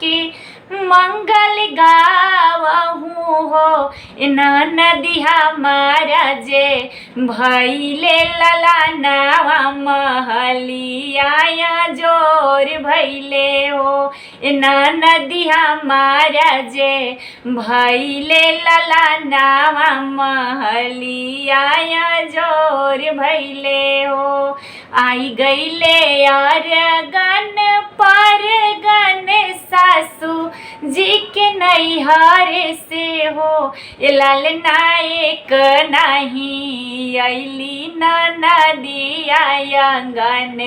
के मंगल गावहू हो। ननदी हमारा जे भैले ललनावा महलिया जोर भैले हो। ननदी हमारा जे भैले ललनावा महलिया जोर भैले हो। आई गईले अरगन परगन सासू जी के नैहर से हो। ललना एक नहीं अली ननदी आंगन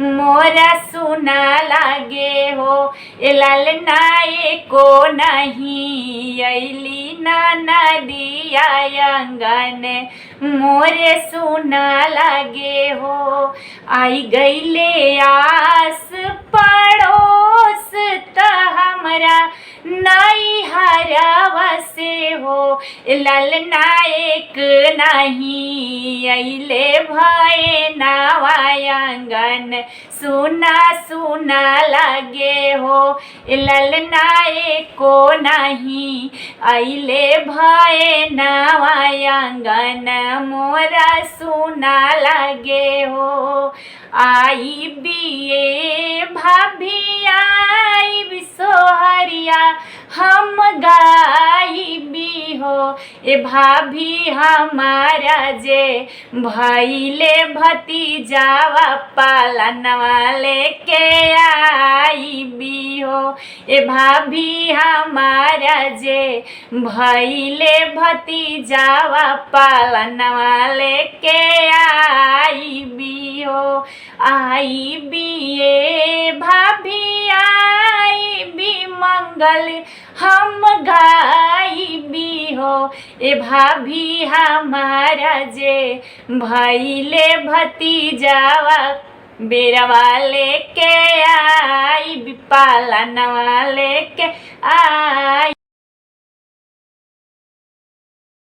मोरा सुना लागे हो। ललना एको नहीं अली ननदी आंगन मोरे सुना लागे हो। आई गईले आस पड़ोस त हमरा नैहरवा से हो। ललना एक नहीं अइले भये नावा आंगन सुना सुना लागे हो। ललना एको नहीं अइले भये नावा आंगन मोरा सुना लागे हो। आई बिये भाभी आई सोहरिया हम गाई भी हो। भाभी हमारा जे भैले भतीजावा पालनवा लेके आई भी हो। भाभी हमारा जे भैले भतीजावा पालनवा लेके आई भी हो। आई बिये भाभी आई भी मंगल हम गाई भी हो। भाभी हमारा जे भैले भतीजावा बेरवा लेके आई पालनवा लेके आई।